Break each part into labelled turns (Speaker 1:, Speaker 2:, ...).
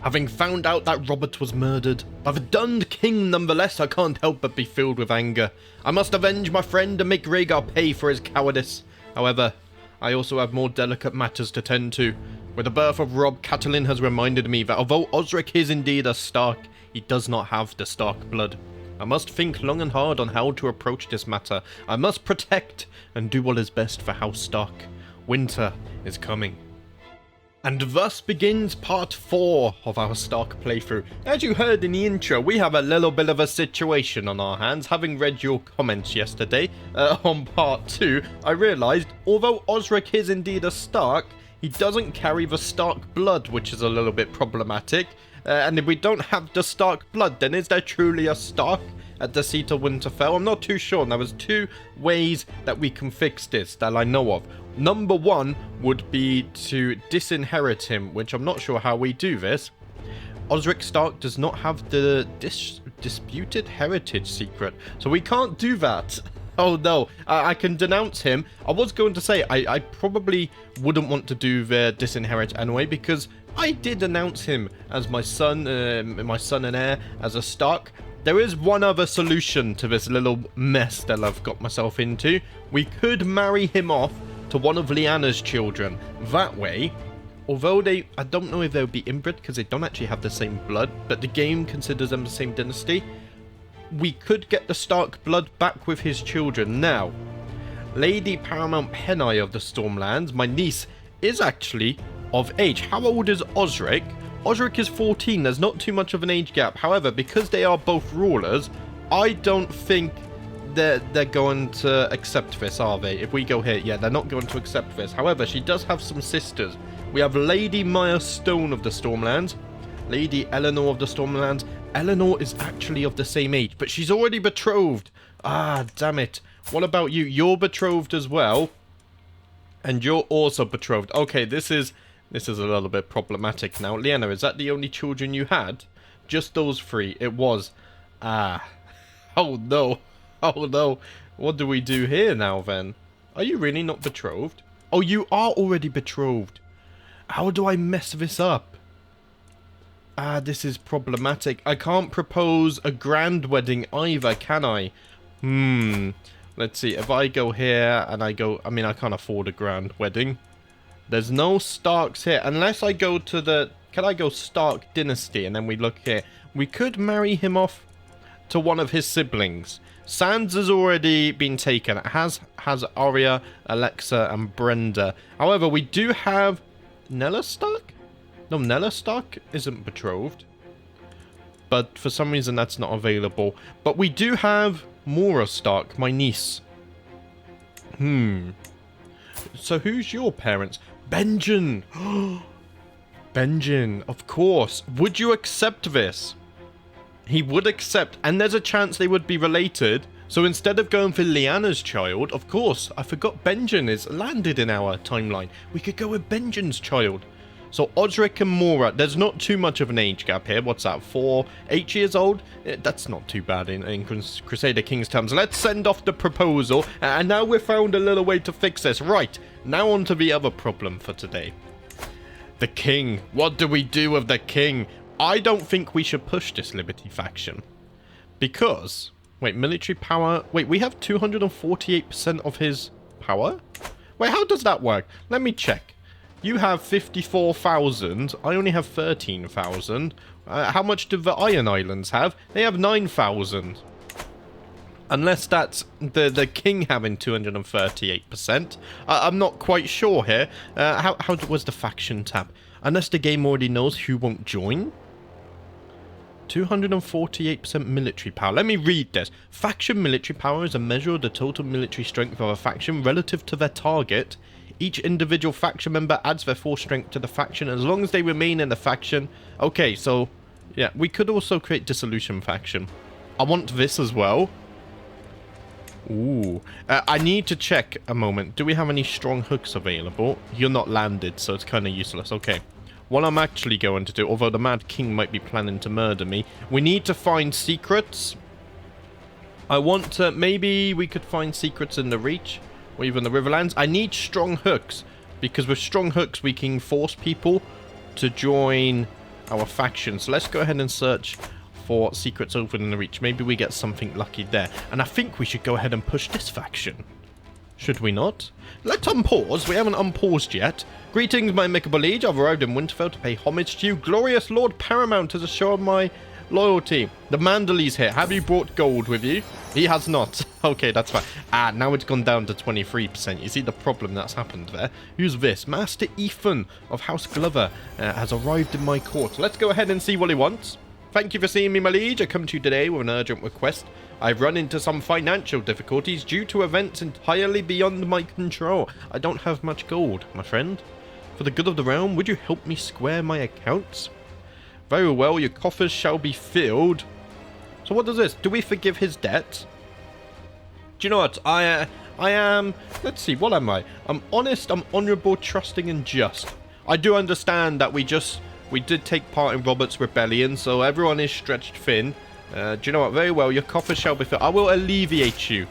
Speaker 1: Having found out that Robert was murdered by the donned king nonetheless, I can't help but be filled with anger. I must avenge my friend and make Rhaegar pay for his cowardice. However, I also have more delicate matters to tend to. With the birth of Rob, Catelyn has reminded me that although Osric is indeed a Stark, he does not have the Stark blood. I must think long and hard on how to approach this matter. I must protect and do what is best for House Stark. Winter is coming. And thus begins part 4 of our Stark playthrough. As you heard in the intro, we have a little bit of a situation on our hands. Having read your comments yesterday on part 2, I realised, although Osric is indeed a Stark, he doesn't carry the Stark blood, which is a little bit problematic. And if we don't have the Stark blood, then is there truly a Stark at the seat of Winterfell? I'm not too sure. There was 2 ways that we can fix this that I know of. Number 1 would be to disinherit him, which I'm not sure how we do this. Osric Stark does not have the disputed heritage secret, so we can't do that. Oh no, I can denounce him. I was going to say, I probably wouldn't want to do the disinherit anyway, because I did announce him as my son and heir, as a Stark. There is one other solution to this little mess that I've got myself into. We could marry him off to one of Lyanna's children. That way, although I don't know if they would be inbred because they don't actually have the same blood, but the game considers them the same dynasty, we could get the Stark blood back with his children. Now, Lady Paramount Penai of the Stormlands, my niece, is actually of age. How old is Osric? Osric is 14, there's not too much of an age gap. However, because they are both rulers, I don't think they're going to accept this, are they? If we go here, yeah, they're not going to accept this. However, she does have some sisters. We have Lady Maya Stone of the Stormlands, Lady Eleanor of the Stormlands. Eleanor is actually of the same age, but she's already betrothed. Ah, damn it. What about you? You're betrothed as well, and you're also betrothed. Okay, this is a little bit problematic now. Lyanna, is that the only children you had? Just those 3? It was. Ah. Oh no. Oh no. What do we do here now then? Are you really not betrothed? Oh, you are already betrothed. How do I mess this up? Ah, this is problematic. I can't propose a grand wedding either, can I? Let's see. If I go here and I can't afford a grand wedding. There's no Starks here. Unless I go to the... Can I go Stark Dynasty? And then we look here. We could marry him off to one of his siblings. Sands has already been taken. It has Arya, Alexa, and Brenda. However, we do have... Nella Stark? No, Nella Stark isn't betrothed. But for some reason, that's not available. But we do have Mora Stark, my niece. So who's your parents? Benjen! Benjen, of course. Would you accept this? He would accept, and there's a chance they would be related. So instead of going for Lyanna's child, of course, I forgot Benjen is landed in our timeline. We could go with Benjen's child. So Osric and Mora, there's not too much of an age gap here. What's that, 8 years old? That's not too bad in Crusader Kings terms. Let's send off the proposal, and now we've found a little way to fix this. Right, now on to the other problem for today. The king. What do we do with the king? I don't think we should push this Liberty faction. Because, wait, military power. Wait, we have 248% of his power? Wait, how does that work? Let me check. You have 54,000. I only have 13,000. How much do the Iron Islands have? They have 9,000. Unless that's the king having 238%. I'm not quite sure here. How was the faction tab? Unless the game already knows who won't join. 248% military power. Let me read this. Faction military power is a measure of the total military strength of a faction relative to their target. Each individual faction member adds their force strength to the faction as long as they remain in the faction. Okay, so, yeah, we could also create dissolution faction. I want this as well. Ooh. I need to check a moment. Do we have any strong hooks available? You're not landed, so it's kind of useless. Okay. What I'm actually going to do, although the Mad King might be planning to murder me, we need to find secrets. I want to... Maybe we could find secrets in the Reach. Or even the Riverlands. I need strong hooks. Because with strong hooks, we can force people to join our faction. So let's go ahead and search for secrets over in the Reach. Maybe we get something lucky there. And I think we should go ahead and push this faction. Should we not? Let's unpause. We haven't unpaused yet. Greetings, my amicable liege. I've arrived in Winterfell to pay homage to you. Glorious Lord Paramount, as a show of my loyalty. The Manderly's here. Have you brought gold with you? He has not. Okay, that's fine. Ah, now it's gone down to 23%. You see the problem that's happened there? Who's this? Master Ethan of House Glover has arrived in my court. Let's go ahead and see what he wants. Thank you for seeing me, my liege. I come to you today with an urgent request. I've run into some financial difficulties due to events entirely beyond my control. I don't have much gold, my friend. For the good of the realm, would you help me square my accounts? Very well, your coffers shall be filled. So what does this? Do we forgive his debt? Do you know what? I am... Let's see, what am I? I'm honest, I'm honourable, trusting and just. I do understand that we did take part in Robert's rebellion, so everyone is stretched thin. Do you know what? Very well, your coffers shall be filled. I will alleviate you.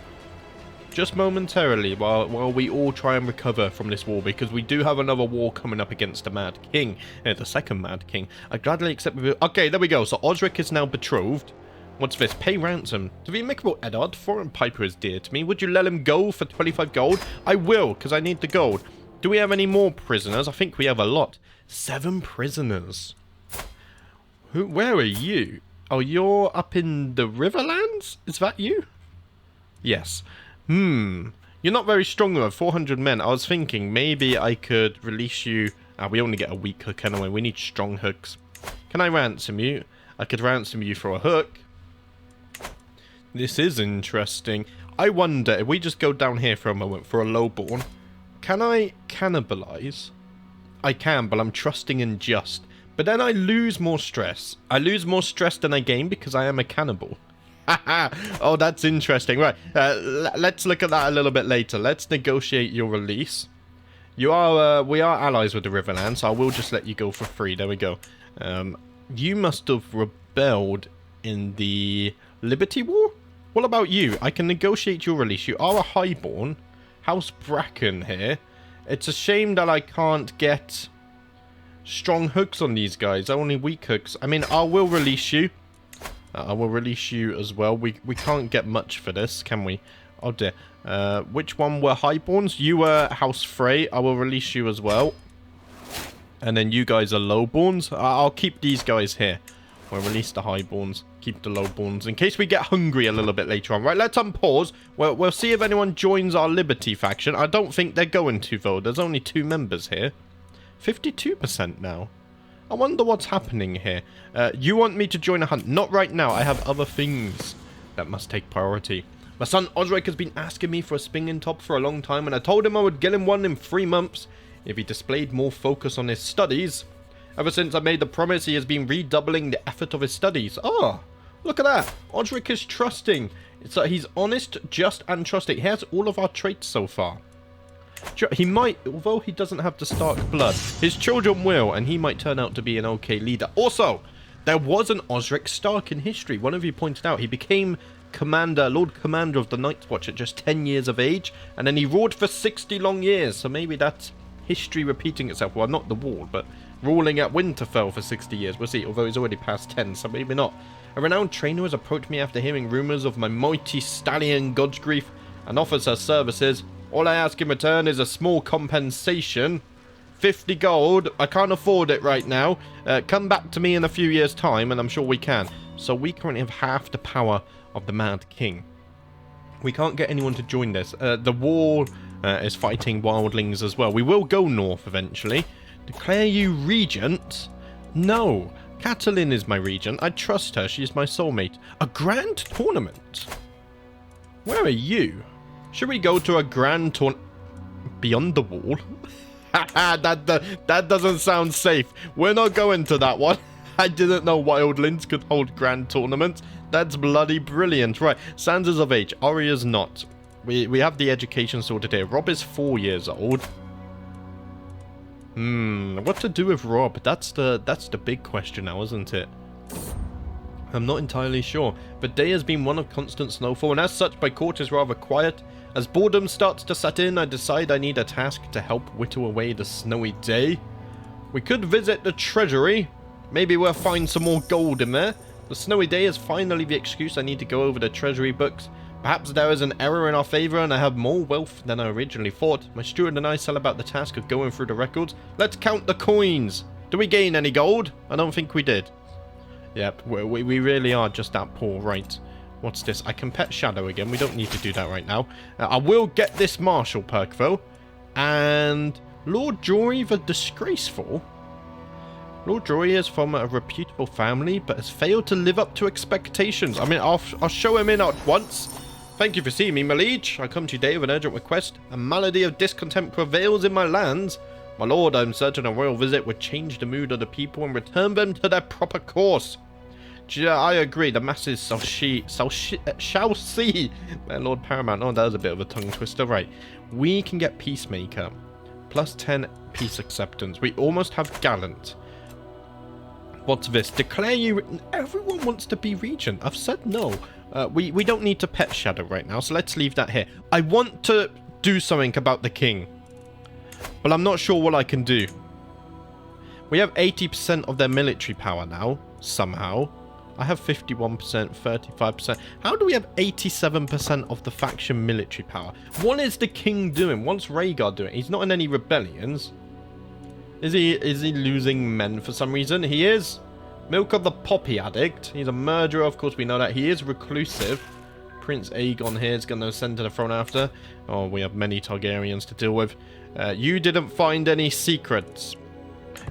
Speaker 1: Just momentarily, while we all try and recover from this war, because we do have another war coming up against the Mad King. The second Mad King. I gladly accept... Okay, there we go. So Osric is now betrothed. What's this? Pay ransom. To the amicable Eddard, foreign piper is dear to me. Would you let him go for 25 gold? I will, because I need the gold. Do we have any more prisoners? I think we have a lot. 7 prisoners. Where are you? Oh, you're up in the Riverlands? Is that you? Yes. You're not very strong though, 400 men. I was thinking maybe I could release you. We only get a weak hook anyway. We need strong hooks. Can I ransom you? I could ransom you for a hook. This is interesting. I wonder, if we just go down here for a moment for a lowborn, can I cannibalize? I can, but I'm trusting and just. But then I lose more stress. I lose more stress than I gain because I am a cannibal. Oh, that's interesting. Right, let's look at that a little bit later. Let's negotiate your release. We are allies with the Riverland, so I will just let you go for free. There we go. You must have rebelled in the Liberty War? What about you? I can negotiate your release. You are a highborn. House Bracken here. It's a shame that I can't get strong hooks on these guys. Only weak hooks. I mean, I will release you. I will release you as well. We can't get much for this, can we? Oh dear. Which one were highborns? You were House Frey. I will release you as well. And then you guys are lowborns. I'll keep these guys here. We'll release the highborns. Keep the lowborns in case we get hungry a little bit later on. Right, let's unpause. We'll see if anyone joins our Liberty faction. I don't think they're going to, though. There's only 2 members here. 52% now. I wonder what's happening here. You want me to join a hunt? Not right now. I have other things that must take priority. My son Osric has been asking me for a spinging top for a long time, and I told him I would get him one in 3 months if he displayed more focus on his studies. Ever since I made the promise, he has been redoubling the effort of his studies. Oh, look at that. Osric is trusting. He's honest, just, and trusting. He has all of our traits so far. He might, although he doesn't have the Stark blood, his children will, and he might turn out to be an okay leader. Also, there was an Osric Stark in history. One of you pointed out he became Lord Commander of the Night's Watch at just 10 years of age, and then he ruled for 60 long years. So maybe that's history repeating itself. Well, not the war, but ruling at Winterfell for 60 years. We'll see, although he's already past 10, so maybe not. A renowned trainer has approached me after hearing rumours of my mighty stallion Godgrief and offers her services. All I ask in return is a small compensation. 50 gold. I can't afford it right now. Come back to me in a few years' time, and I'm sure we can. So we currently have half the power of the Mad King. We can't get anyone to join this. The war is fighting wildlings as well. We will go north eventually. Declare you regent? No. Catelyn is my regent. I trust her. She is my soulmate. A grand tournament? Where are you? Should we go to a grand tournament beyond the wall? that doesn't sound safe. We're not going to that one. I didn't know wildlings could hold grand tournaments. That's bloody brilliant. Right, Sans is of age. Arya's not. We have the education sorted here. Rob is 4 years old. What to do with Rob? That's the big question now, isn't it? I'm not entirely sure. The day has been one of constant snowfall, and as such, my court is rather quiet. As boredom starts to set in, I decide I need a task to help whittle away the snowy day. We could visit the treasury. Maybe we'll find some more gold in there. The snowy day is finally the excuse I need to go over the treasury books. Perhaps there is an error in our favour and I have more wealth than I originally thought. My steward and I set about the task of going through the records. Let's count the coins. Do we gain any gold? I don't think we did. Yep, we really are just that poor, right? What's this? I can pet Shadow again. We don't need to do that right now. I will get this Marshal perk, though. And Lord Jory the Disgraceful. Lord Jory is from a reputable family, but has failed to live up to expectations. I mean, I'll show him in at once. Thank you for seeing me, my liege. I come to you today with an urgent request. A malady of discontent prevails in my lands. My lord, I'm certain a royal visit would change the mood of the people and return them to their proper course. I agree, the masses shall see. My Lord Paramount. Oh, that was a bit of a tongue twister. Right. We can get Peacemaker. Plus 10 peace acceptance. We almost have Gallant. What's this? Declare you... Everyone wants to be regent. I've said no. We don't need to pet Shadow right now, so let's leave that here. I want to do something about the king, but I'm not sure what I can do. We have 80% of their military power now, somehow. I have 51%, 35%. How do we have 87% of the faction military power? What is the king doing? What's Rhaegar doing? He's not in any rebellions. Is he losing men for some reason? He is. Milk of the Poppy Addict. He's a murderer, of course we know that. He is reclusive. Prince Aegon here is going to ascend to the throne after. Oh, we have many Targaryens to deal with. You didn't find any secrets.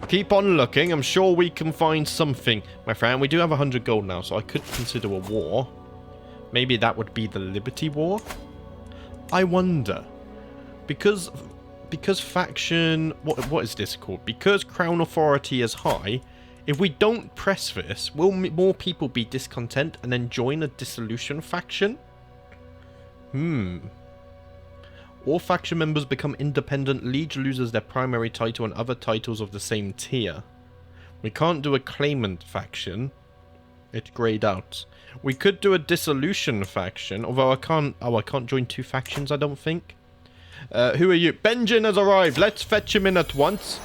Speaker 1: Keep on looking. I'm sure we can find something. My friend, we do have 100 gold now, so I could consider a war. Maybe that would be the Liberty War? I wonder. Because faction... What is this called? Because crown authority is high, if we don't press this, will more people be discontent and then join a dissolution faction? All faction members become independent. Liege loses their primary title and other titles of the same tier. We can't do a claimant faction. It's greyed out. We could do a dissolution faction, although I can't... Oh, I can't join two factions, I don't think. Who are you? Benjen has arrived. Let's fetch him in at once.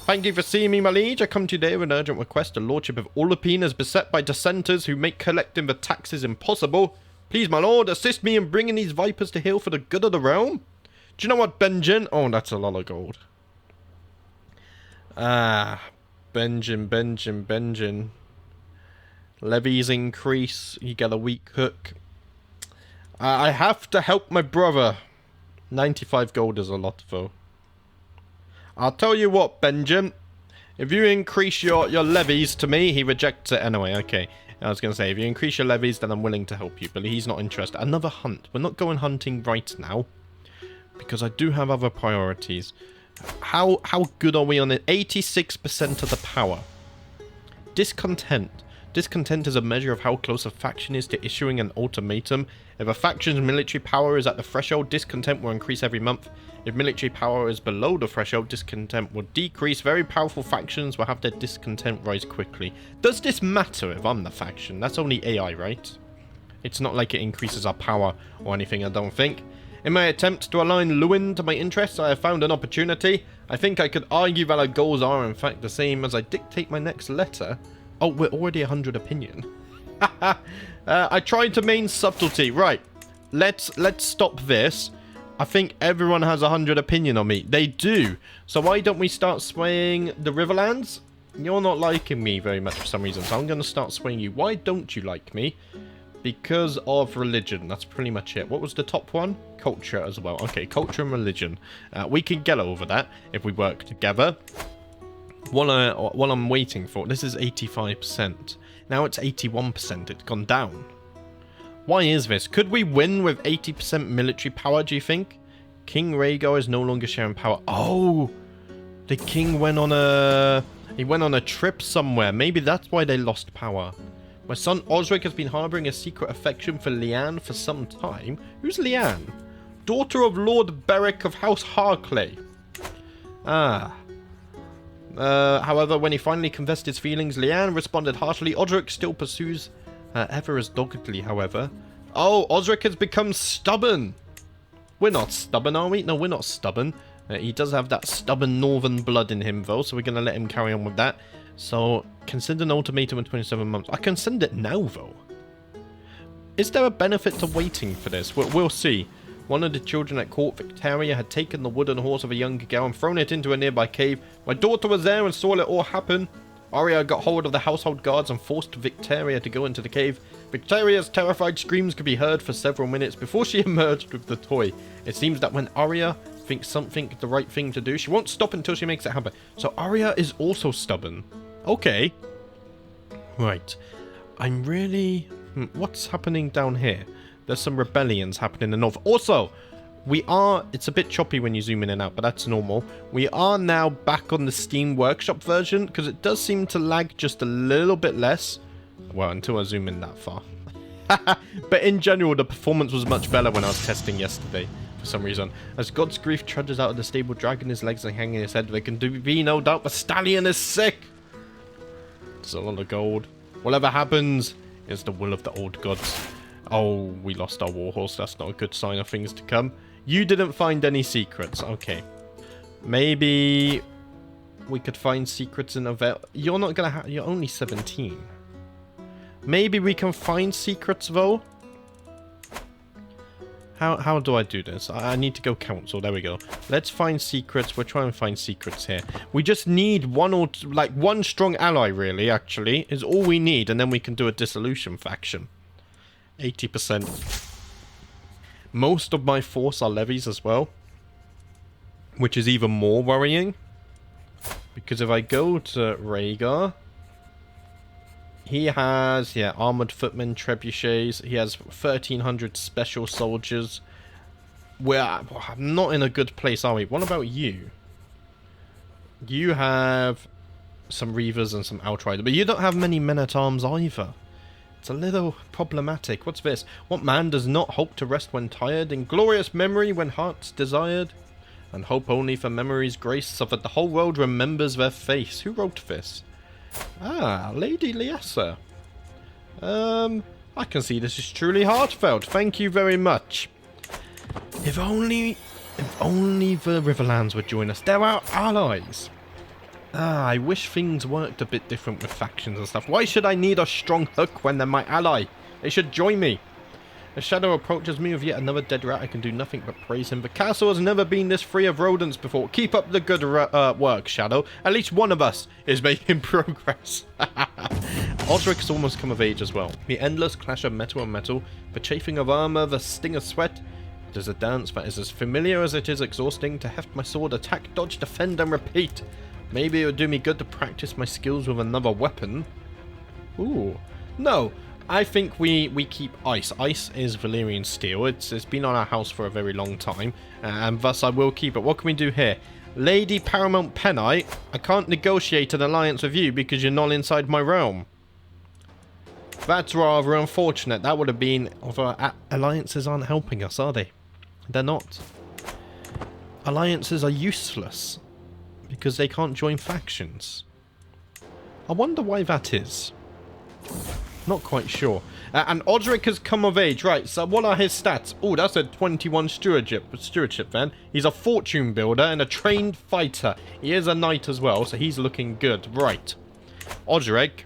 Speaker 1: Thank you for seeing me, my liege. I come today with an urgent request. The lordship of Ulapine is beset by dissenters who make collecting the taxes impossible. Please, my lord, assist me in bringing these vipers to heel for the good of the realm. Do you know what, Benjen? Oh, that's a lot of gold. Benjen. Levies increase. You get a weak hook. I have to help my brother. 95 gold is a lot, though. I'll tell you what, Benjen. If you increase your levies to me... He rejects it anyway, okay. I was going to say, if you increase your levies, then I'm willing to help you. But he's not interested. Another hunt. We're not going hunting right now. Because I do have other priorities. How good are we on it? 86% of the power. Discontent. Discontent is a measure of how close a faction is to issuing an ultimatum. If a faction's military power is at the threshold, discontent will increase every month. If military power is below the threshold, discontent will decrease. Very powerful factions will have their discontent rise quickly. Does this matter if I'm the faction? That's only AI, right? It's not like it increases our power or anything, I don't think. In my attempt to align Lewin to my interests, I have found an opportunity. I think I could argue that our goals are in fact the same as I dictate my next letter. Oh, we're already 100 opinion. I tried to main subtlety. Right. Let's stop this. I think everyone has 100 opinion on me. They do. So why don't we start swaying the Riverlands? You're not liking me very much for some reason, so I'm going to start swaying you. Why don't you like me? Because of religion. That's pretty much it. What was the top one? Culture as well. Okay, culture and religion. We can get over that if we work together. What I'm waiting for, this is 85%. Now it's 81%. It's gone down. Why is this? Could we win with 80% military power, do you think? King Rhaegar is no longer sharing power. Oh! The king went on a... He went on a trip somewhere. Maybe that's why they lost power. My son Osric has been harboring a secret affection for Lyanne for some time. Who's Lyanne? Daughter of Lord Beric of House Harclay. However, when he finally confessed his feelings, Lyanne responded harshly. Osric still pursues her ever as doggedly, however. Oh, Osric has become stubborn. We're not stubborn, are we? No, we're not stubborn. He does have that stubborn northern blood in him, though, so we're going to let him carry on with that. So, can send an ultimatum in 27 months. I can send it now, though. Is there a benefit to waiting for this? We'll see. One of the children at court, Victoria, had taken the wooden horse of a younger girl and thrown it into a nearby cave. My daughter was there and saw it all happen. Arya got hold of the household guards and forced Victoria to go into the cave. Victoria's terrified screams could be heard for several minutes before she emerged with the toy. It seems that when Arya thinks something the right thing to do, she won't stop until she makes it happen. So Arya is also stubborn. Okay. Right. I'm really... What's happening down here? There's some rebellions happening in the north. Also, we are... It's a bit choppy when you zoom in and out, but that's normal. We are now back on the Steam Workshop version, because it does seem to lag just a little bit less. Well, until I zoom in that far. But in general, the performance was much better when I was testing yesterday, for some reason. As God's grief trudges out of the stable, dragging his legs and hanging his head, there can be no doubt the stallion is sick. It's a lot of gold. Whatever happens is the will of the old gods. Oh, we lost our warhorse. That's not a good sign of things to come. You didn't find any secrets. Okay. Maybe we could find secrets in a veil. You're not gonna have... You're only 17. Maybe we can find secrets, though. How do I do this? I need to go council. There we go. Let's find secrets. We'll try and find secrets here. We just need one strong ally, really, actually, is all we need. And then we can do a dissolution faction. 80%. Most of my force are levies as well, which is even more worrying. Because if I go to Rhaegar, he has, yeah, armored footmen, trebuchets. He has 1,300 special soldiers. We're not in a good place, are we? What about you? You have some Reavers and some Outriders, but you don't have many men-at-arms either. It's a little problematic. What's this? What man does not hope to rest when tired, in glorious memory when hearts desired, and hope only for memory's grace, so that the whole world remembers their face? Who wrote this? Ah, Lady Liessa. I can see this is truly heartfelt. Thank you very much. If only the Riverlands would join us. They're our allies. Ah, I wish things worked a bit different with factions and stuff. Why should I need a strong hook when they're my ally? They should join me. A shadow approaches me with yet another dead rat. I can do nothing but praise him. The castle has never been this free of rodents before. Keep up the good work, Shadow. At least one of us is making progress. Osric has almost come of age as well. The endless clash of metal and metal, the chafing of armor, the sting of sweat. It is a dance that is as familiar as it is exhausting. To heft my sword, attack, dodge, defend, and repeat. Maybe it would do me good to practice my skills with another weapon. Ooh. No, I think we keep ice. Ice is Valyrian steel. It's been on our house for a very long time, and thus I will keep it. What can we do here? Lady Paramount Penite, I can't negotiate an alliance with you because you're not inside my realm. That's rather unfortunate. That would have been... Although alliances aren't helping us, are they? They're not. Alliances are useless because they can't join factions. I wonder why that is. Not quite sure. And Odric has come of age. Right, so what are his stats? Oh, that's a 21 stewardship then. He's a fortune builder and a trained fighter. He is a knight as well, so he's looking good. Right. Odric,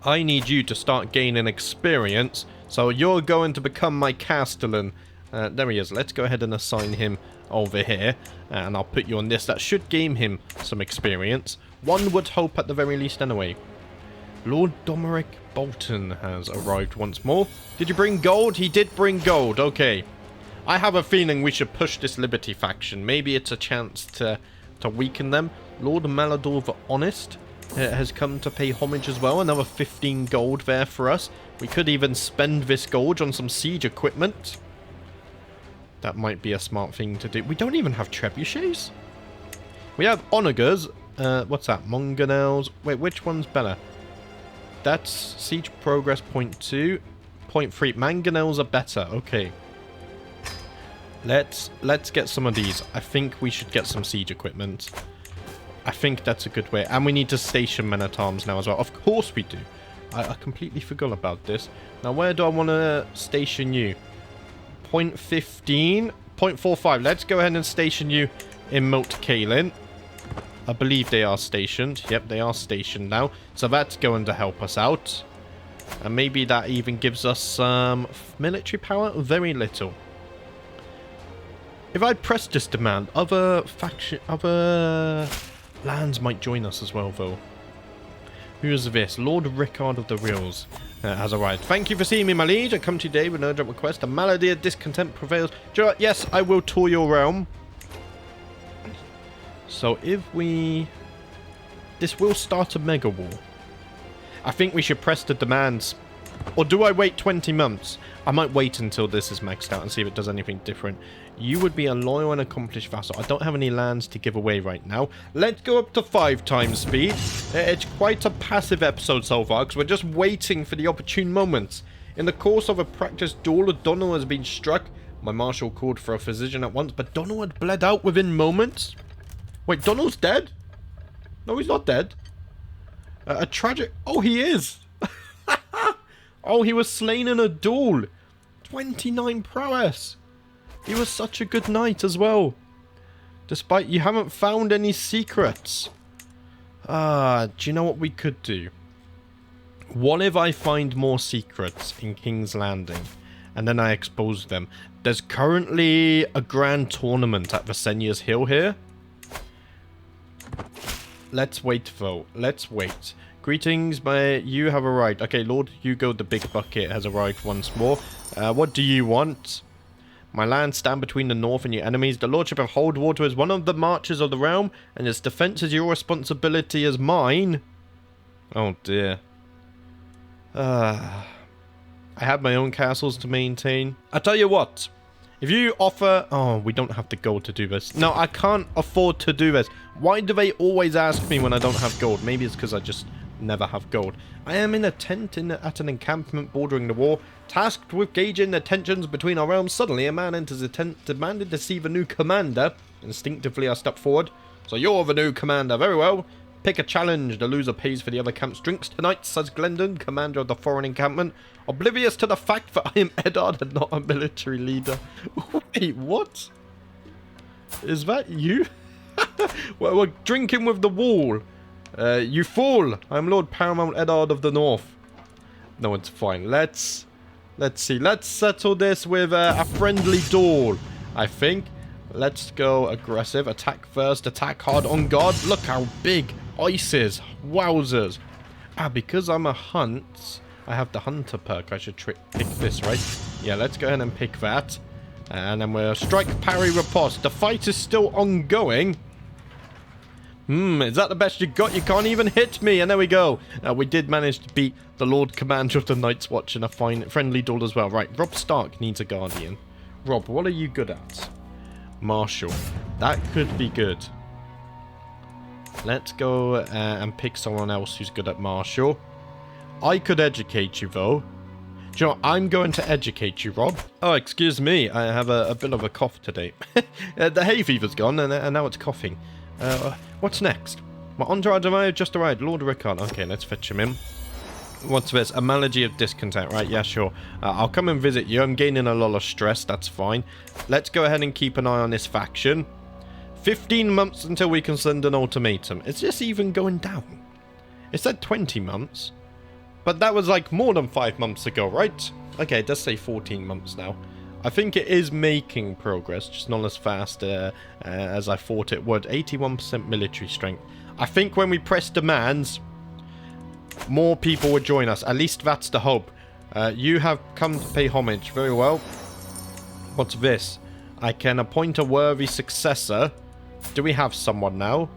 Speaker 1: I need you to start gaining experience. So you're going to become my castellan. There he is. Let's go ahead and assign him over here. And I'll put you on this. That should gain him some experience. One would hope at the very least anyway. Lord Domeric Bolton has arrived once more. Did you bring gold? He did bring gold. Okay. I have a feeling we should push this Liberty faction. Maybe it's a chance to weaken them. Lord Malador the Honest has come to pay homage as well. Another 15 gold there for us. We could even spend this gold on some siege equipment. That might be a smart thing to do. We don't even have trebuchets. We have onagers. What's that? Mangonels. Wait, which one's better? That's siege progress 0.2. 0.3. Mangonels are better. Okay. Let's get some of these. I think we should get some siege equipment. I think that's a good way. And we need to station men-at-arms now as well. Of course we do. I completely forgot about this. Now, where do I want to station you? 0.15. 0.45. Let's go ahead and station you in Moat Cailin. I believe they are stationed. Yep, they are stationed now. So that's going to help us out. And maybe that even gives us some military power. Very little. If I press this demand, other lands might join us as well, though. Who is this? Lord Eddard of the Rills has arrived. Thank you for seeing me, my liege. I come today with an urgent request. A malady of discontent prevails. Yes, I will tour your realm. So if we... This will start a mega war. I think we should press the demands. Or do I wait 20 months? I might wait until this is maxed out and see if it does anything different. You would be a loyal and accomplished vassal. I don't have any lands to give away right now. Let's go up to 5 times speed. It's quite a passive episode so far because we're just waiting for the opportune moments. In the course of a practice duel, Donald has been struck. My marshal called for a physician at once, but Donald had bled out within moments. Wait, Donald's dead? No, he's not dead. A tragic... Oh, he is! Oh, he was slain in a duel. 29 prowess. He was such a good knight as well. Despite you haven't found any secrets. Do you know what we could do? What if I find more secrets in King's Landing and then I expose them? There's currently a grand tournament at Visenya's Hill here. Let's wait, though. Let's wait. Greetings, you have arrived. Okay, Lord Hugo the Big Bucket has arrived once more. What do you want? My lands stand between the north and your enemies. The lordship of Holdwater is one of the marches of the realm, and its defense is your responsibility as mine. Oh, dear. I have my own castles to maintain. I tell you what. If you offer... Oh, we don't have the gold to do this. No, I can't afford to do this. Why do they always ask me when I don't have gold? Maybe it's because I just never have gold. I am in a tent at an encampment bordering the war, tasked with gauging the tensions between our realms. Suddenly, a man enters the tent, demanded to see the new commander. Instinctively, I step forward. So you're the new commander. Very well. Pick a challenge. The loser pays for the other camp's drinks tonight, says Glendon, commander of the foreign encampment, oblivious to the fact that I am Eddard and not a military leader. Wait, what? Is that you? We're drinking with the wall. You fool! I'm Lord Paramount Eddard of the North. No, it's fine. Let's see. Let's settle this with a friendly duel, I think. Let's go aggressive. Attack first. Attack hard on guard. Look how big ice is. Wowzers. Because I'm a hunt, I have the hunter perk. I should pick this, right? Yeah, let's go ahead and pick that. And then we'll strike, parry, riposte. The fight is still ongoing. Is that the best you got? You can't even hit me. And there we go. We did manage to beat the Lord Commander of the Night's Watch in a fine, friendly duel as well. Right, Rob Stark needs a guardian. Rob, what are you good at? Marshal. That could be good. Let's go and pick someone else who's good at Marshal. I could educate you, though. Do you know what? I'm going to educate you, Rob. Oh, excuse me. I have a bit of a cough today. The hay fever's gone, and now it's coughing. What's next? My entourage have just arrived. Lord Eddard. Okay, let's fetch him in. What's this? A malady of discontent. Right, yeah, sure. I'll come and visit you. I'm gaining a lot of stress. That's fine. Let's go ahead and keep an eye on this faction. 15 months until we can send an ultimatum. Is this even going down? It said 20 months. But that was like more than 5 months ago, right? Okay, it does say 14 months now. I think it is making progress, just not as fast as I thought it would. 81% military strength. I think when we press demands, more people would join us. At least that's the hope. You have come to pay homage. Very well. What's this? I can appoint a worthy successor. Do we have someone now?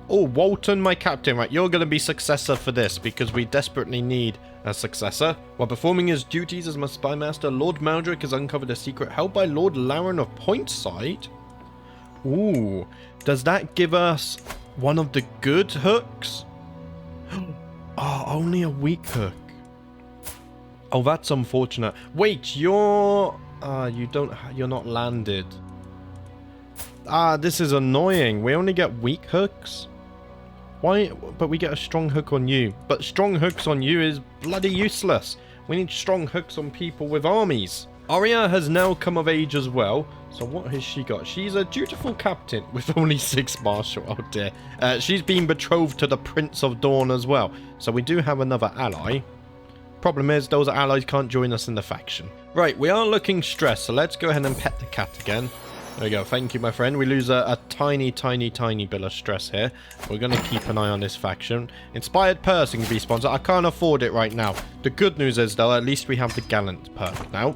Speaker 1: Oh, Walton, my captain. Right, you're going to be successor for this because we desperately need a successor. While performing his duties as my spy master, Lord Maldrick has uncovered a secret held by Lord Laren of Pointside. Ooh, does that give us one of the good hooks? Oh, only a weak hook. Oh, that's unfortunate. Wait, you're not landed. This is annoying. We only get weak hooks. Why? But we get a strong hook on you. But strong hooks on you is bloody useless. We need strong hooks on people with armies. Arya has now come of age as well, So what has she got? She's a dutiful captain with only 6 martial. Oh dear. She's been betrothed to the Prince of Dawn as well. So we do have another ally. Problem is, those allies can't join us in the faction. Right, we are looking stressed, so let's go ahead and pet the cat again. There we go. Thank you, my friend. We lose a tiny bit of stress here. We're going to keep an eye on this faction. Inspired Pursing can be sponsored. I can't afford it right now. The good news is, though, at least we have the Gallant perk now.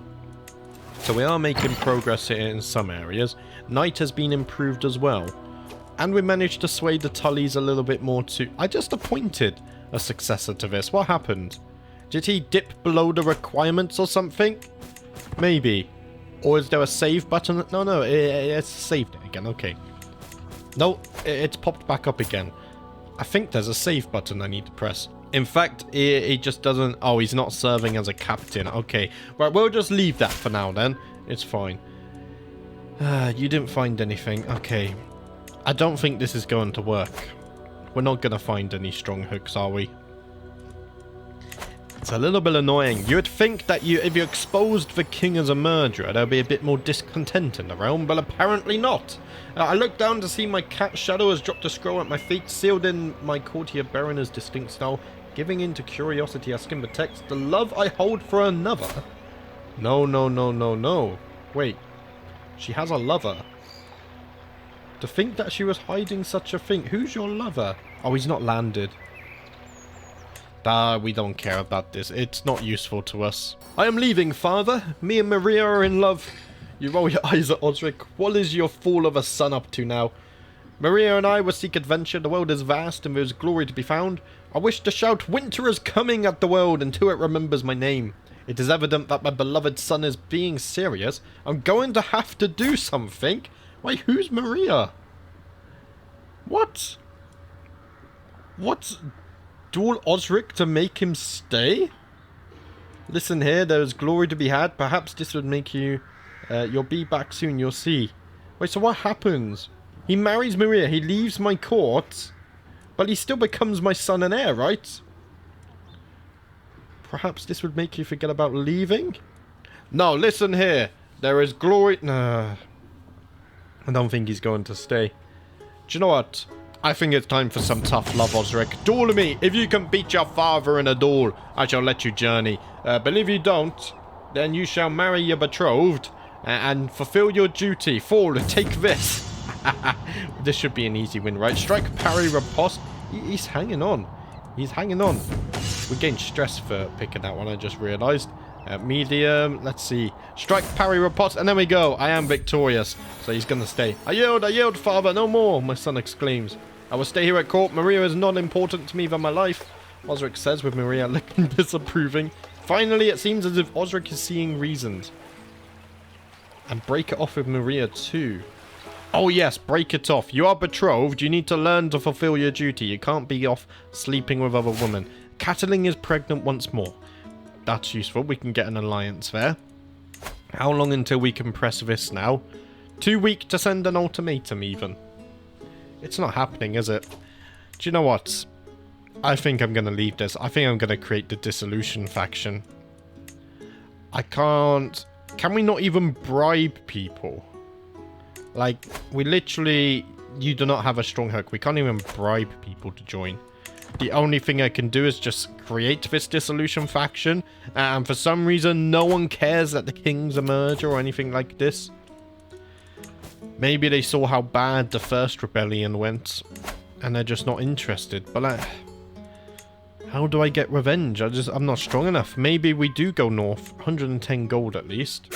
Speaker 1: So we are making progress here in some areas. Knight has been improved as well. And we managed to sway the Tullys a little bit more too. I just appointed a successor to this. What happened? Did he dip below the requirements or something? Maybe. Or is there a save button? No, it's saved it again. Okay. No, it's popped back up again. I think there's a save button I need to press. In fact, he just doesn't... Oh, he's not serving as a captain. Okay. Right, we'll just leave that for now then. It's fine. You didn't find anything. Okay. I don't think this is going to work. We're not going to find any strong hooks, are we? It's a little bit annoying. You would think that if you exposed the king as a murderer, there'd be a bit more discontent in the realm, but apparently not. I looked down to see my cat's shadow has dropped a scroll at my feet, sealed in my courtier Barona's distinct style, giving in to curiosity. I skim the text. The love I hold for another. No. Wait. She has a lover. To think that she was hiding such a thing. Who's your lover? Oh, he's not landed. We don't care about this. It's not useful to us. I am leaving, father. Me and Maria are in love. You roll your eyes at Osric. What is your fool of a son up to now? Maria and I will seek adventure. The world is vast and there is glory to be found. I wish to shout, winter is coming at the world until it remembers my name. It is evident that my beloved son is being serious. I'm going to have to do something. Wait, who's Maria? What? What? Duel Osric to make him stay? Listen here, there is glory to be had. Perhaps this would make you... you'll be back soon, you'll see. Wait, so what happens? He marries Maria, he leaves my court, but he still becomes my son and heir, right? Perhaps this would make you forget about leaving? No, listen here. There is glory... Nah. I don't think he's going to stay. Do you know what? I think it's time for some tough love, Osric. Duel me. If you can beat your father in a duel, I shall let you journey. But if you don't, then you shall marry your betrothed and fulfill your duty. Fall, take this. This should be an easy win, right? Strike, parry, riposte. He's hanging on. He's hanging on. We gained stress for picking that one, I just realised. Medium, let's see. Strike, parry, riposte, and there we go. I am victorious. So he's going to stay. I yield, father, no more, my son exclaims. I will stay here at court. Maria is not important to me than my life, Osric says with Maria looking disapproving. Finally, it seems as if Osric is seeing reasons. And break it off with Maria too. Oh yes, break it off. You are betrothed. You need to learn to fulfill your duty. You can't be off sleeping with other women. Catelyn is pregnant once more. That's useful. We can get an alliance there. How long until we can press this now? 2 weeks to send an ultimatum even. It's not happening, is it? Do you know what? I think I'm going to leave this. I think I'm going to create the Dissolution faction. I can't... Can we not even bribe people? Like, we literally... You do not have a strong hook. We can't even bribe people to join. The only thing I can do is just create this Dissolution faction. And for some reason, no one cares that the king's a murderer or anything like this. Maybe they saw how bad the first rebellion went. And they're just not interested. But how do I get revenge? I'm not strong enough. Maybe we do go north. 110 gold at least.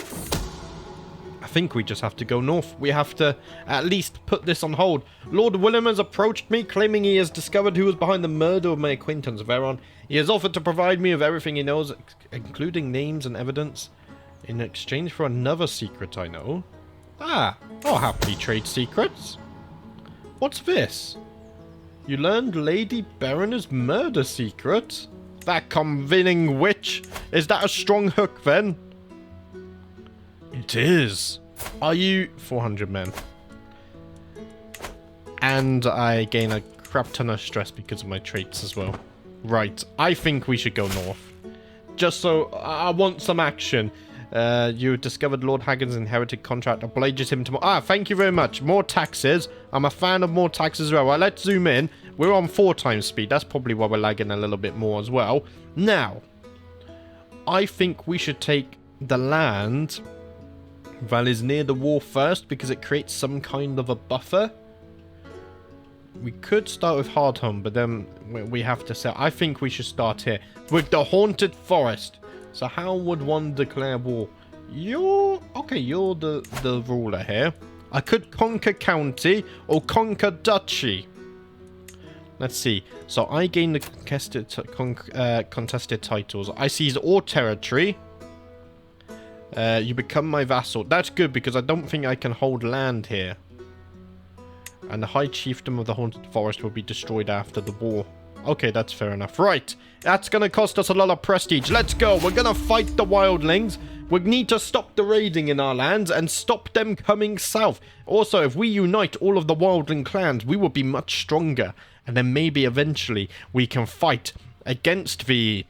Speaker 1: I think we just have to go north. We have to at least put this on hold. Lord Willem has approached me, claiming he has discovered who was behind the murder of my acquaintance Veron. He has offered to provide me with everything he knows, including names and evidence, in exchange for another secret I know. Ah, I'll happily trade secrets. What's this? You learned Lady Barona's murder secret? That convening witch! Is that a strong hook then? It is. Are you 400 men? And I gain a crap ton of stress because of my traits as well. Right, I think we should go north. Just so I want some action. You discovered Lord Hagen's inherited contract obliges him to... thank you very much. More taxes. I'm a fan of more taxes as well. Well, let's zoom in. We're on 4 times speed. That's probably why we're lagging a little bit more as well. Now, I think we should take the land that is near the wall first because it creates some kind of a buffer. We could start with Hardhome, but then we have to say... I think we should start here with the Haunted Forest. So how would one declare war? You're the ruler here. I could conquer county or conquer duchy. Let's see. So I gain the contested titles. I seize all territory. You become my vassal. That's good because I don't think I can hold land here. And the High Chiefdom of the Haunted Forest will be destroyed after the war. Okay, that's fair enough. Right. That's going to cost us a lot of prestige. Let's go. We're going to fight the wildlings. We need to stop the raiding in our lands and stop them coming south. Also, if we unite all of the wildling clans, we will be much stronger. And then maybe eventually we can fight against the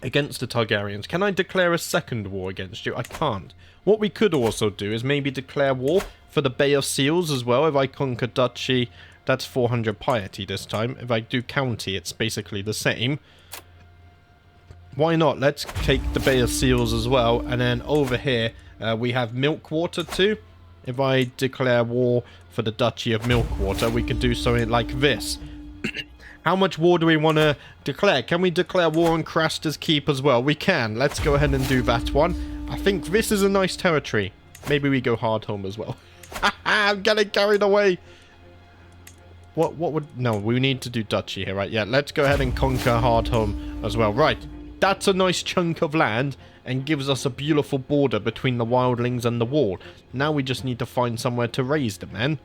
Speaker 1: Targaryens. Can I declare a second war against you? I can't. What we could also do is maybe declare war for the Bay of Seals as well. If I conquer duchy... That's 400 piety this time. If I do county, it's basically the same. Why not? Let's take the Bay of Seals as well. And then over here, we have Milkwater too. If I declare war for the Duchy of Milkwater, we could do something like this. How much war do we want to declare? Can we declare war on Craster's Keep as well? We can. Let's go ahead and do that one. I think this is a nice territory. Maybe we go Hardhome as well. I'm getting carried away. What would... No, we need to do duchy here, right? Yeah, let's go ahead and conquer Hardhome as well. Right, that's a nice chunk of land and gives us a beautiful border between the wildlings and the wall. Now we just need to find somewhere to raise the men.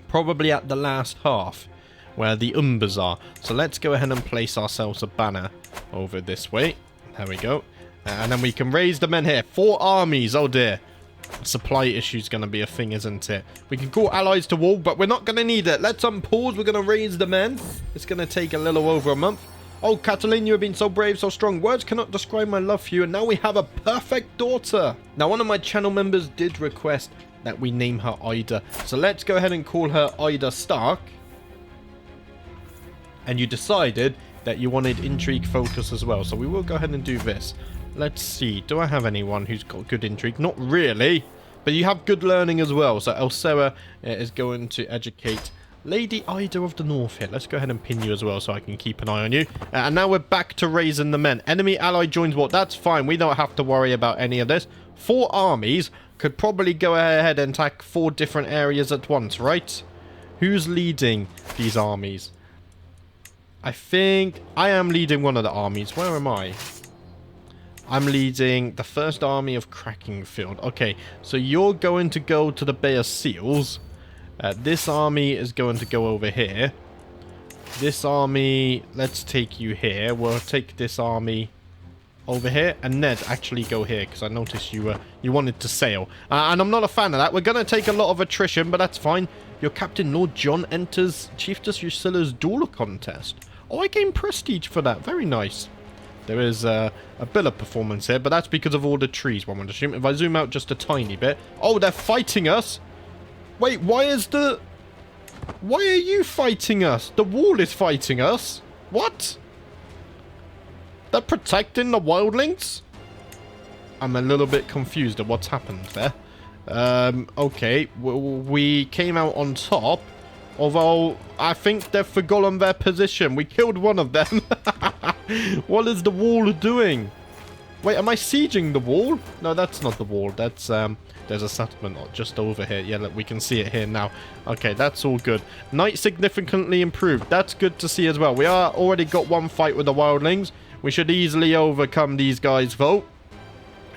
Speaker 1: Probably at the last half, where the Umbers are. So let's go ahead and place ourselves a banner over this way. There we go. And then we can raise the men here. 4 armies, oh dear. Supply issue is going to be a thing, isn't it? We can call allies to war, but we're not going to need it. Let's unpause. We're going to raise the men. It's going to take a little over a month. Oh, Catalina, you have been so brave, so strong. Words cannot describe my love for you. And now we have a perfect daughter. Now, one of my channel members did request that we name her Ida. So let's go ahead and call her Ida Stark. And you decided that you wanted intrigue focus as well. So we will go ahead and do this. Let's see. Do I have anyone who's got good intrigue? Not really. But you have good learning as well. So Elsera is going to educate Lady Ida of the North here. Let's go ahead and pin you as well so I can keep an eye on you. And now we're back to raising the men. Enemy ally joins war. That's fine. We don't have to worry about any of this. 4 armies could probably go ahead and attack 4 different areas at once, right? Who's leading these armies? I think I am leading one of the armies. Where am I? I'm leading the first army of Crackingfield. Okay, so you're going to go to the Bay of Seals. This army is going to go over here. This army, let's take you here. We'll take this army over here. And Ned, actually go here, because I noticed you wanted to sail. And I'm not a fan of that. We're going to take a lot of attrition, but that's fine. Your captain, Lord John, enters Chiefess Drusilla's duel contest. Oh, I gained prestige for that. Very nice. There is a bit of performance here, but that's because of all the trees, one would assume. If I zoom out just a tiny bit... Oh, they're fighting us! Wait, why are you fighting us? The wall is fighting us? What? They're protecting the wildlings? I'm a little bit confused at what's happened there. Okay, we came out on top. Although, I think they've forgotten their position. We killed one of them. What is the wall doing? Wait, am I sieging the wall? No, that's not the wall. That's, there's a settlement just over here. Yeah, look, we can see it here now. Okay, that's all good. Night significantly improved. That's good to see as well. We are already got one fight with the wildlings. We should easily overcome these guys, though.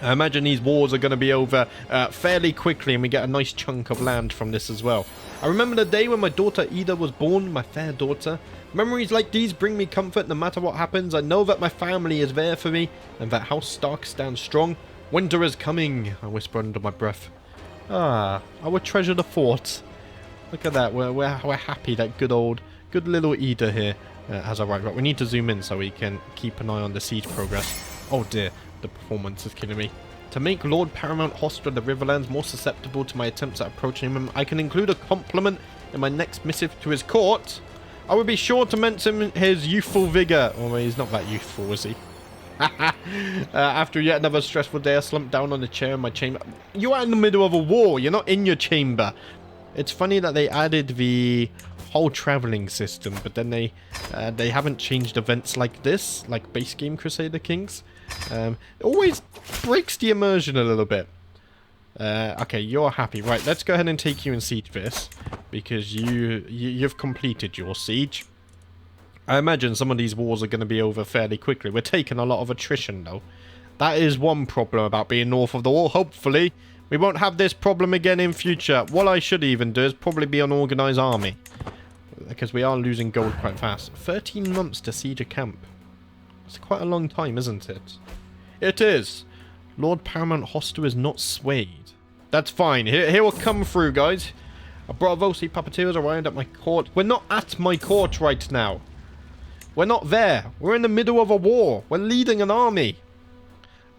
Speaker 1: I imagine these wars are going to be over fairly quickly, and we get a nice chunk of land from this as well. I remember the day when my daughter Ida was born, my fair daughter. Memories like these bring me comfort no matter what happens. I know that my family is there for me, and that House Stark stands strong. Winter is coming, I whisper under my breath. Ah, I would treasure the fort. Look at that, we're happy that good little Ida here has arrived. Right, we need to zoom in so we can keep an eye on the siege progress. Oh dear, the performance is killing me. To make Lord Paramount Hoster of the Riverlands more susceptible to my attempts at approaching him, I can include a compliment in my next missive to his court. I will be sure to mention his youthful vigour. Oh, he's not that youthful, is he? After yet another stressful day, I slumped down on a chair in my chamber. You are in the middle of a war. You're not in your chamber. It's funny that they added the whole travelling system, but then they haven't changed events like this, like base game Crusader Kings. It always breaks the immersion a little bit. Okay, you're happy. Right, let's go ahead and take you and siege this, because you've completed your siege. I imagine some of these wars are going to be over fairly quickly. We're taking a lot of attrition, though. That is one problem about being north of the wall. Hopefully, we won't have this problem again in future. What I should even do is probably be an organised army, because we are losing gold quite fast. 13 months to siege a camp. It's quite a long time, isn't it? It is. Lord Paramount Hoster is not swayed. That's fine. He will come through, guys. A Bravosi puppeteers arrived at my court. We're not at my court right now. We're not there. We're in the middle of a war. We're leading an army.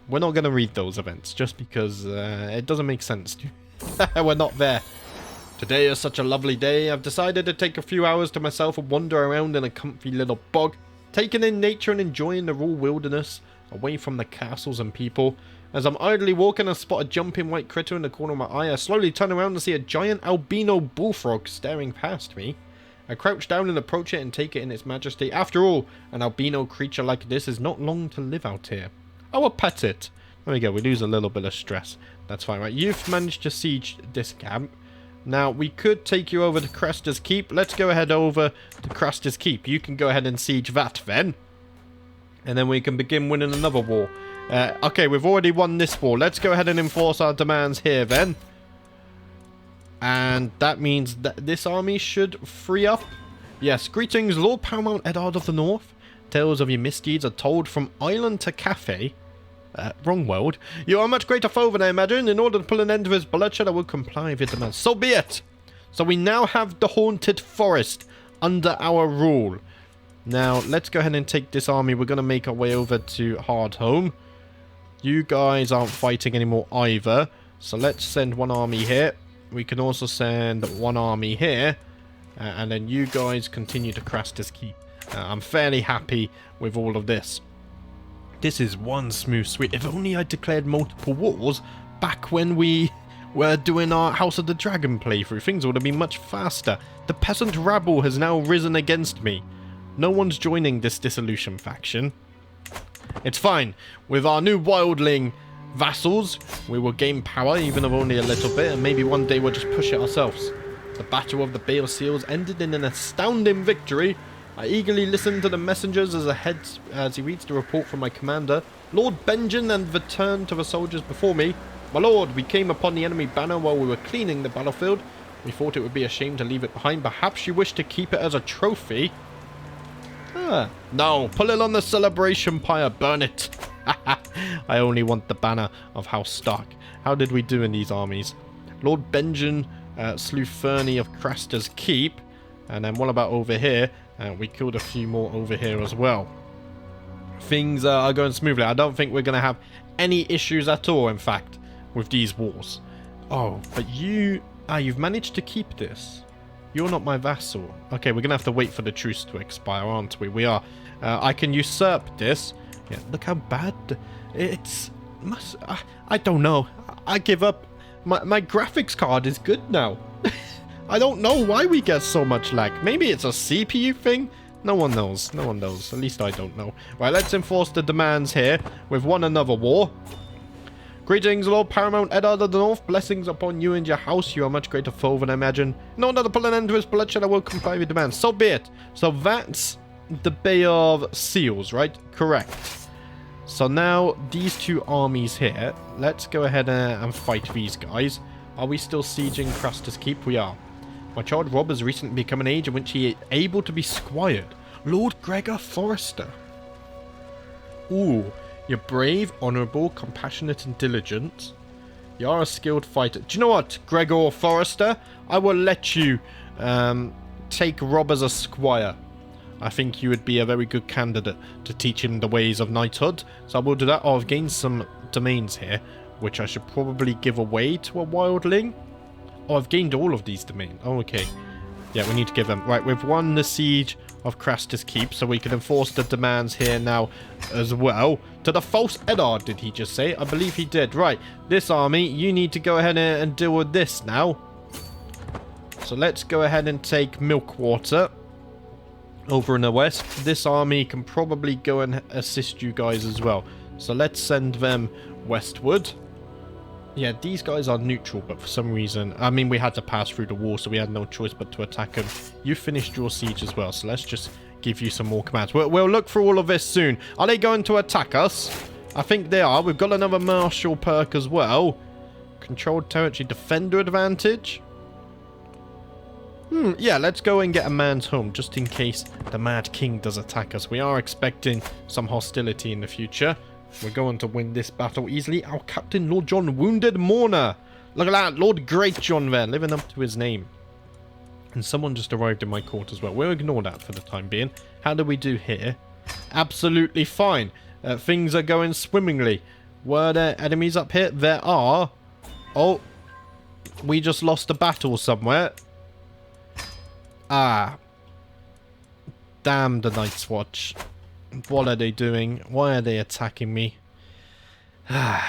Speaker 1: We're not going to read those events, just because it doesn't make sense. We're not there. Today is such a lovely day. I've decided to take a few hours to myself and wander around in a comfy little bog, taking in nature and enjoying the raw wilderness, away from the castles and people. As I'm idly walking, I spot a jumping white critter in the corner of my eye. I slowly turn around and see a giant albino bullfrog staring past me. I crouch down and approach it and take it in its majesty. After all, an albino creature like this is not long to live out here. I will pet it. There we go, we lose a little bit of stress. That's fine, right? You've managed to siege this camp. Now, we could take you over to Crusader's Keep. Let's go ahead over to Crusader's Keep. You can go ahead and siege that then. And then we can begin winning another war. Okay, we've already won this war. Let's go ahead and enforce our demands here then. And that means that this army should free up. Yes, greetings, Lord Paramount Eddard of the North. Tales of your misdeeds are told from island to cafe. Wrong world. You are a much greater foe than I imagine. In order to put an end to his bloodshed, I will comply with your demands. So be it. So we now have the Haunted Forest under our rule. Now, let's go ahead and take this army. We're going to make our way over to Hardhome. You guys aren't fighting anymore either. So let's send one army here. We can also send one army here. And then you guys continue to Crusader's Keep. I'm fairly happy with all of this. This is one smooth sweep. If only I declared multiple wars back when we were doing our House of the Dragon playthrough. Things would have been much faster. The peasant rabble has now risen against me. No one's joining this dissolution faction. It's fine. With our new wildling vassals, we will gain power, even if only a little bit, and maybe one day we'll just push it ourselves. The Battle of the Bay of Seals ended in an astounding victory. I eagerly listened to the messengers as he reads the report from my commander, Lord Benjen, and returned to the soldiers before me. My lord, we came upon the enemy banner while we were cleaning the battlefield. We thought it would be a shame to leave it behind. Perhaps you wish to keep it as a trophy? No, pull it on the celebration pyre, burn it. I only want the banner of House Stark. How did we do in these armies? Lord Benjen slew Fernie of Crusader's Keep. And then what about over here? We killed a few more over here as well. Things are going smoothly. I don't think we're going to have any issues at all, in fact, with these wars. Oh, but you've managed to keep this. You're not my vassal. Okay, we're going to have to wait for the truce to expire, aren't we? We are. I can usurp this. Yeah, look how bad it's... I don't know. I give up. My graphics card is good now. I don't know why we get so much lag. Maybe it's a CPU thing? No one knows. No one knows. At least I don't know. Right, let's enforce the demands here. We've won another war. Greetings, Lord Paramount Eddard of the North. Blessings upon you and your house. You are much greater foe than I imagine. In order to put an end to his bloodshed, I will comply with demands. So be it. So that's the Bay of Seals, right? Correct. So now, these two armies here. Let's go ahead and fight these guys. Are we still sieging Crusader's Keep? We are. My child Rob has recently become an age in which he is able to be squired. Lord Gregor Forrester. Ooh. You're brave, honourable, compassionate and diligent. You are a skilled fighter. Do you know what, Gregor Forrester? I will let you take Rob as a squire. I think you would be a very good candidate to teach him the ways of knighthood. So I will do that. Oh, I've gained some domains here. which I should probably give away to a wildling. Oh, I've gained all of these domains. Oh, okay. Yeah, we need to give them. Right, we've won the siege of Craster's Keep, so we can enforce the demands here now as well. To the false Eddard, did he just say? I believe he did. Right, this army, you need to go ahead and deal with this now. So let's go ahead and take Milkwater over in the west. This army can probably go and assist you guys as well. So let's send them westward. Yeah, these guys are neutral, but for some reason... I mean, we had to pass through the wall, so we had no choice but to attack them. You finished your siege as well, so let's just give you some more commands. We'll look through all of this soon. Are they going to attack us? I think they are. We've got another martial perk as well. Controlled territory defender advantage. Yeah, let's go and get a man's home, just in case the Mad King does attack us. We are expecting some hostility in the future. We're going to win this battle easily. Our captain, Lord John, wounded mourner. Look at that, Lord Great John there, living up to his name. And someone just arrived in my court as well. We'll ignore that for the time being. How do we do here? Absolutely fine. Things are going swimmingly. Were there enemies up here? There are. Oh, we just lost a battle somewhere. Ah. Damn the Night's Watch. What are they doing? Why are they attacking me? We're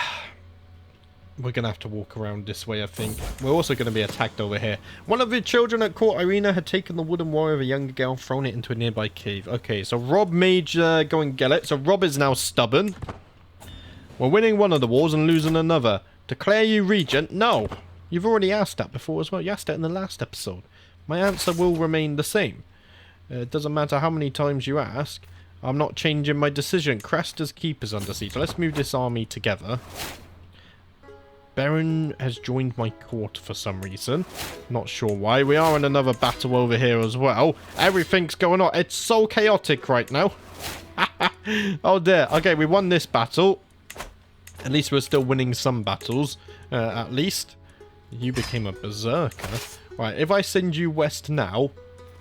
Speaker 1: going to have to walk around this way, I think. We're also going to be attacked over here. One of the children at Court Arena had taken the wooden warrior of a younger girl, thrown it into a nearby cave. Okay, so Rob made go and get it. So Rob is now stubborn. We're winning one of the wars and losing another. Declare you regent? No. You've already asked that before as well. You asked it in the last episode. My answer will remain the same. It doesn't matter how many times you ask. I'm not changing my decision. Craster's Keep is under siege. Let's move this army together. Baron has joined my court for some reason. Not sure why. We are in another battle over here as well. Everything's going on. It's so chaotic right now. Oh dear. Okay, we won this battle. At least we're still winning some battles. At least. You became a berserker. Right, if I send you west now...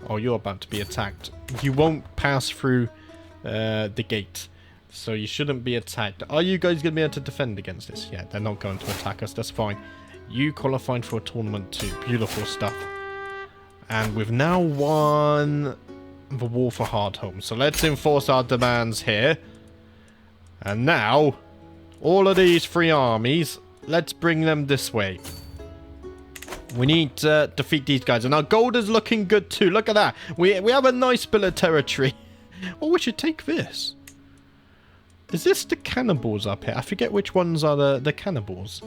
Speaker 1: Oh, you're about to be attacked. You won't pass through... the gate, so you shouldn't be attacked. Are you guys going to be able to defend against this? Yeah, they're not going to attack us. That's fine. You qualified for a tournament too. Beautiful stuff. And we've now won the war for Hardhome. So let's enforce our demands here. And now, all of these three armies, let's bring them this way. We need to defeat these guys. And our gold is looking good too. Look at that. We have a nice bit of territory. Well, we should take this. Is this the cannibals up here? I forget which ones are the cannibals.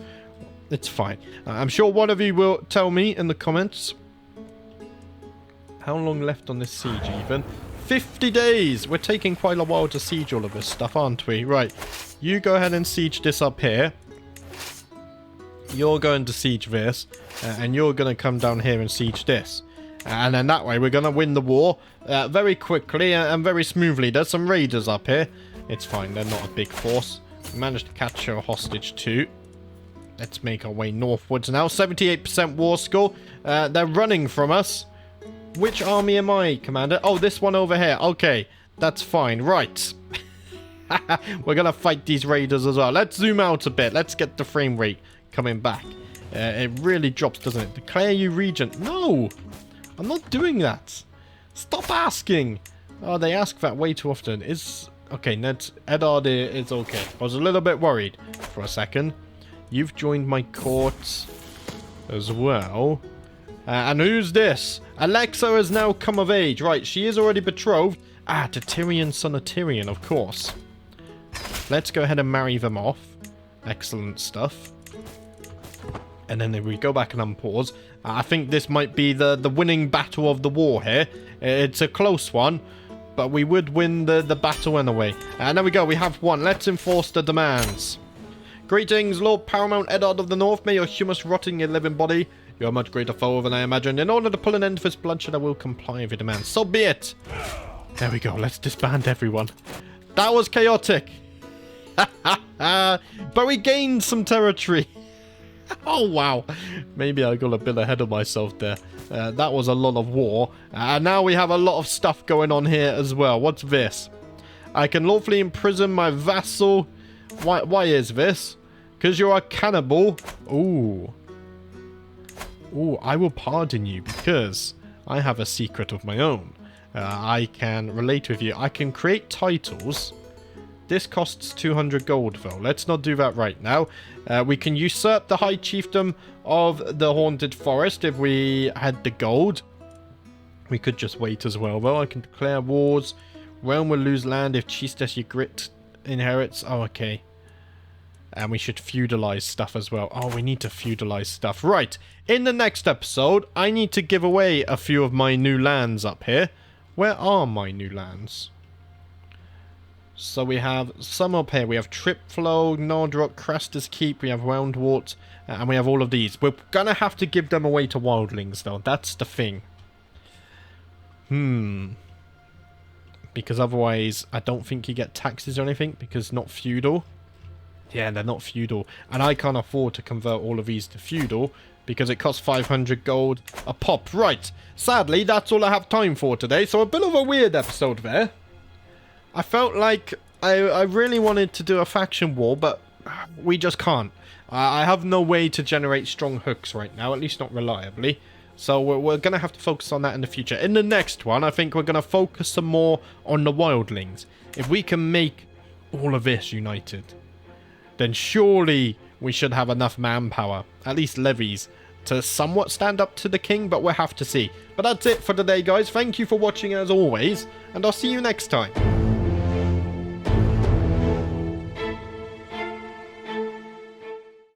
Speaker 1: It's fine. I'm sure one of you will tell me in the comments. How long left on this siege even? 50 days! We're taking quite a while to siege all of this stuff, aren't we? Right. You go ahead and siege this up here. You're going to siege this. And you're going to come down here and siege this. And then that way we're going to win the war very quickly and very smoothly. There's some raiders up here. It's fine, they're not a big force. We managed to capture a hostage too. Let's make our way northwards now. 78% war score. They're running from us. Which army am I, Commander? Oh, this one over here. Okay, that's fine. Right. We're going to fight these raiders as well. Let's zoom out a bit. Let's get the frame rate coming back. It really drops, doesn't it? Declare you regent. No! I'm not doing that. Stop asking. Oh, they ask that way too often. Okay, Eddard is okay. I was a little bit worried for a second. You've joined my court as well. And who's this? Alexa has now come of age. Right, she is already betrothed. Ah, to Tyrion, son of Tyrion, of course. Let's go ahead and marry them off. Excellent stuff. And then if we go back and unpause, I think this might be the winning battle of the war here. It's a close one, but we would win the battle anyway. And there we go, we have won. Let's enforce the demands. Greetings, Lord Paramount Eddard of the North. May your humus rot in your living body. You're a much greater foe than I imagined. In order to pull an end to this bloodshed, I will comply with your demands. So be it. There we go, let's disband everyone. That was chaotic. But we gained some territory. Oh, wow. Maybe I got a bit ahead of myself there. That was a lot of war. And now we have a lot of stuff going on here as well. What's this? I can lawfully imprison my vassal. Why is this? because you're a cannibal. Ooh. Ooh, I will pardon you because I have a secret of my own. I can relate with you. I can create titles. This costs 200 gold though. Let's not do that right now. We can usurp the High Chiefdom of the Haunted Forest if we had the gold. We could just wait as well though. I can declare wars. Realm will lose land if Chiestes Ygritte inherits. Oh, okay. And we should feudalize stuff as well. Oh, we need to feudalize stuff. Right. In the next episode, I need to give away a few of my new lands up here. Where are my new lands? So we have some up here. We have Tripflow, Nordrock, Craster's Keep. We have Roundwort. And we have all of these. We're going to have to give them away to wildlings, though. That's the thing. Because otherwise, I don't think you get taxes or anything. Because not feudal. Yeah, they're not feudal. And I can't afford to convert all of these to feudal. Because it costs 500 gold a pop. Right. Sadly, that's all I have time for today. So a bit of a weird episode there. I felt like I really wanted to do a faction war, but we just can't. I have no way to generate strong hooks right now, at least not reliably. So we're going to have to focus on that in the future. In the next one, I think we're going to focus some more on the wildlings. If we can make all of this united, then surely we should have enough manpower, at least levies, to somewhat stand up to the king, but we'll have to see. But that's it for today, guys. Thank you for watching as always, and I'll see you next time.